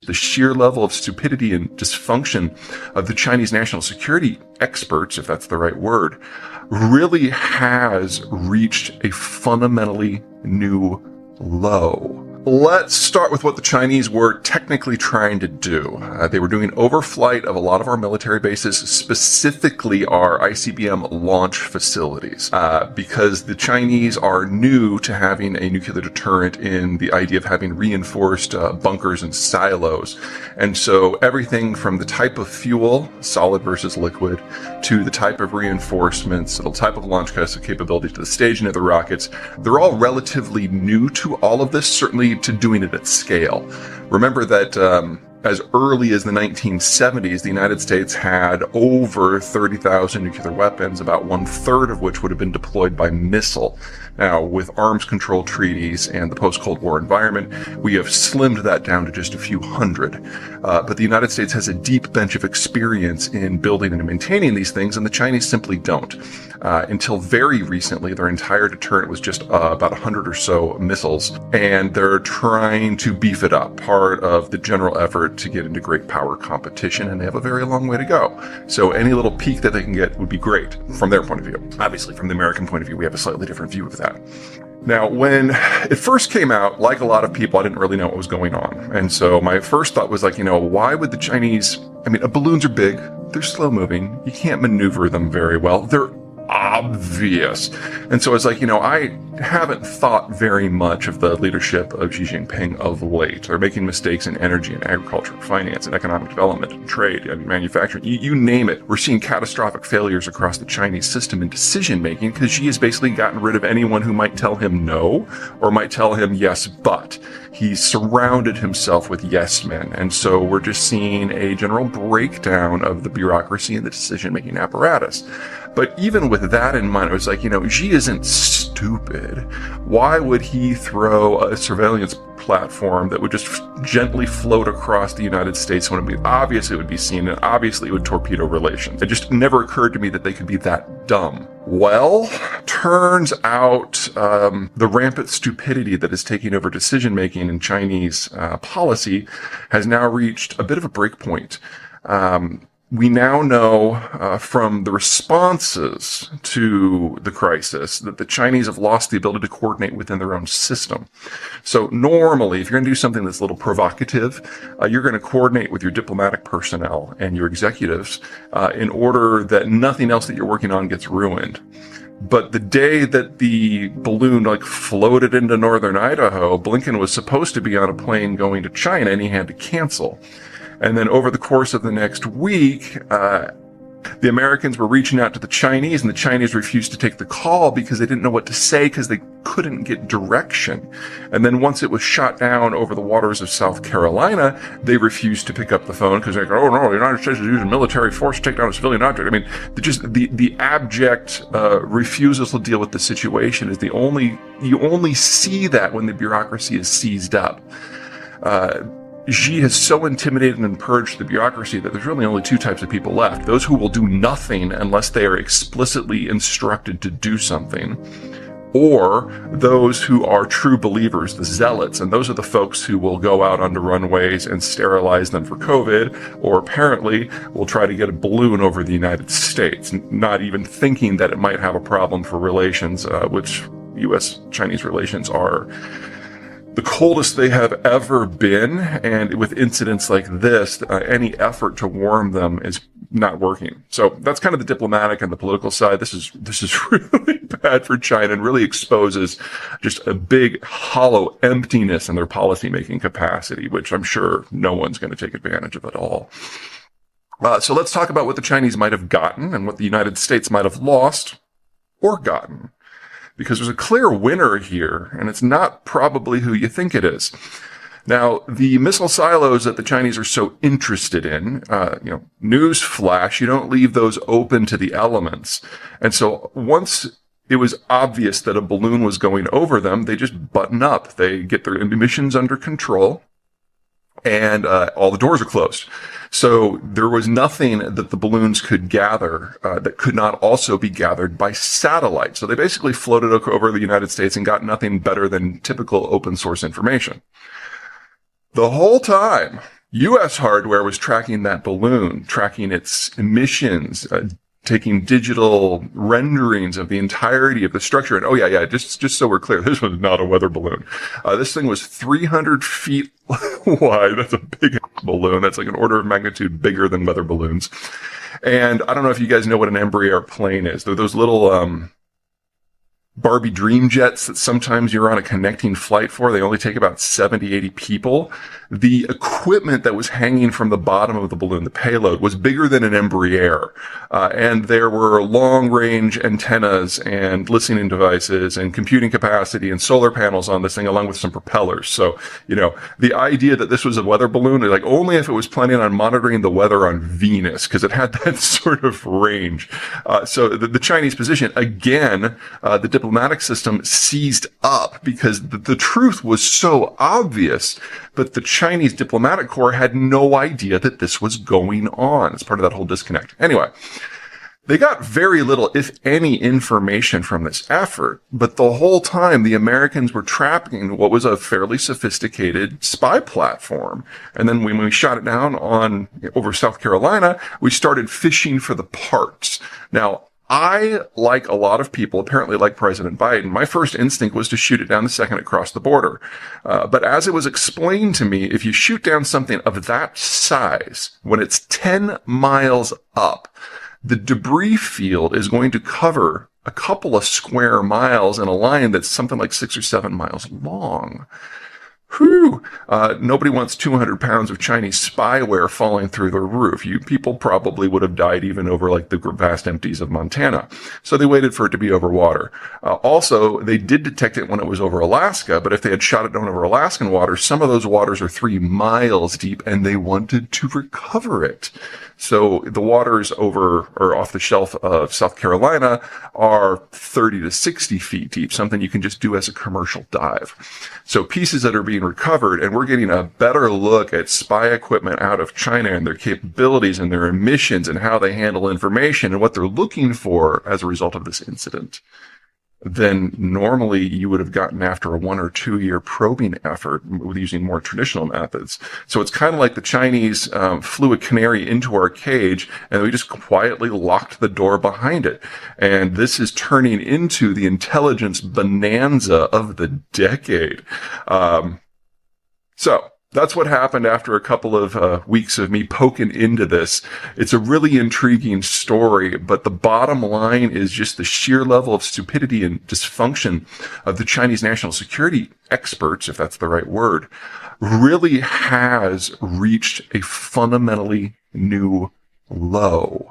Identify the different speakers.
Speaker 1: The sheer level of stupidity and dysfunction of the Chinese national security experts, if that's the right word, really has reached a fundamentally new low. Let's start with what the Chinese were technically trying to do. They were doing overflight of a lot of our military bases, specifically our ICBM launch facilities, because the Chinese are new to having a nuclear deterrent in the idea of having reinforced bunkers and silos. And so everything from the type of fuel, solid versus liquid, to the type of reinforcements, the type of launch capability, to the staging of the rockets, they're all relatively new to all of this, certainly to doing it at scale. Remember that as early as the 1970s, the United States had over 30,000 nuclear weapons, about 1/3 of which would have been deployed by missile. Now, with arms control treaties and the post-Cold War environment, we have slimmed that down to just a few hundred. But the United States has a deep bench of experience in building and maintaining these things, and the Chinese simply don't. Until very recently, their entire deterrent was just about 100 or so missiles, and they're trying to beef it up, part of the general effort to get into great power competition, and they have a very long way to go. So any little peak that they can get would be great from their point of view. Obviously, from the American point of view, we have a slightly different view of that. Now, when it first came out, like a lot of people, I didn't really know what was going on. And so my first thought was like, why would the Chinese, balloons are big, they're slow moving, you can't maneuver them very well, they're obvious. And so I was like, I haven't thought very much of the leadership of Xi Jinping of late. They're making mistakes in energy and agriculture, finance and economic development and trade and manufacturing. You name it. We're seeing catastrophic failures across the Chinese system in decision making because Xi has basically gotten rid of anyone who might tell him no or might tell him yes, but. He's surrounded himself with yes men. And so we're just seeing a general breakdown of the bureaucracy and the decision making apparatus. But even with that in mind, I was like, Xi isn't stupid. Why would he throw a surveillance platform that would just gently float across the United States when obviously it would be seen and obviously it would torpedo relations? It just never occurred to me that they could be that dumb. Well, turns out the rampant stupidity that is taking over decision-making in Chinese policy has now reached a bit of a breakpoint. We now know from the responses to the crisis that the Chinese have lost the ability to coordinate within their own system. So normally, if you're going to do something that's a little provocative, you're going to coordinate with your diplomatic personnel and your executives in order that nothing else that you're working on gets ruined. But the day that the balloon floated into northern Idaho, Blinken was supposed to be on a plane going to China and he had to cancel. And then over the course of the next week, the Americans were reaching out to the Chinese, and the Chinese refused to take the call because they didn't know what to say because they couldn't get direction. And then once it was shot down over the waters of South Carolina, they refused to pick up the phone because they're like, oh no, the United States is using military force to take down a civilian object. The abject refusal to deal with the situation is you only see that when the bureaucracy is seized up. Xi has so intimidated and purged the bureaucracy that there's really only two types of people left. Those who will do nothing unless they are explicitly instructed to do something, or those who are true believers, the zealots, and those are the folks who will go out onto runways and sterilize them for COVID, or apparently will try to get a balloon over the United States, not even thinking that it might have a problem for relations, which U.S.-Chinese relations are the coldest they have ever been, and with incidents like this, any effort to warm them is not working. So that's kind of the diplomatic and the political side. This is really bad for China and really exposes just a big hollow emptiness in their policymaking capacity, which I'm sure no one's going to take advantage of at all. So let's talk about what the Chinese might have gotten and what the United States might have lost or gotten. Because there's a clear winner here, and it's not probably who you think it is. Now, the missile silos that the Chinese are so interested in, news flash, you don't leave those open to the elements. And so once it was obvious that a balloon was going over them, they just button up. They get their emissions under control, and all the doors are closed. So there was nothing that the balloons could gather that could not also be gathered by satellite. So they basically floated over the United States and got nothing better than typical open source information. The whole time, U.S. hardware was tracking that balloon, tracking its emissions, taking digital renderings of the entirety of the structure. And just so we're clear, this was not a weather balloon. This thing was 300 feet wide. That's a big balloon. That's like an order of magnitude bigger than weather balloons. And I don't know if you guys know what an Embraer plane is. They're those little Barbie dream jets that sometimes you're on a connecting flight for. They only take about 70, 80 people. The equipment that was hanging from the bottom of the balloon, the payload, was bigger than an Embraer. And there were long-range antennas and listening devices and computing capacity and solar panels on this thing, along with some propellers. So, the idea that this was a weather balloon, like only if it was planning on monitoring the weather on Venus, because it had that sort of range. So the Chinese position, again, the diplomatic system seized up because the truth was so obvious, but the Chinese diplomatic corps had no idea that this was going on. It's part of that whole disconnect. Anyway, they got very little, if any, information from this effort, but the whole time the Americans were tracking what was a fairly sophisticated spy platform. And then when we shot it down over South Carolina, we started fishing for the parts. Now, I, like a lot of people, apparently like President Biden, my first instinct was to shoot it down the second it crossed the border. But as it was explained to me, if you shoot down something of that size, when it's 10 miles up, the debris field is going to cover a couple of square miles in a line that's something like 6 or 7 miles long. Whew. Nobody wants 200 pounds of Chinese spyware falling through the roof. You people probably would have died even over like the vast empties of Montana. So they waited for it to be over water. Also, they did detect it when it was over Alaska, but if they had shot it down over Alaskan waters, some of those waters are 3 miles deep and they wanted to recover it. So the waters over or off the shelf of South Carolina are 30 to 60 feet deep, something you can just do as a commercial dive. So pieces that are being recovered, and we're getting a better look at spy equipment out of China and their capabilities and their emissions and how they handle information and what they're looking for as a result of this incident than normally you would have gotten after a 1 or 2 year probing effort with using more traditional methods. So it's kind of like the Chinese flew a canary into our cage and we just quietly locked the door behind it. And this is turning into the intelligence bonanza of the decade. So that's what happened after a couple of weeks of me poking into this. It's a really intriguing story, but the bottom line is just the sheer level of stupidity and dysfunction of the Chinese national security experts, if that's the right word, really has reached a fundamentally new low.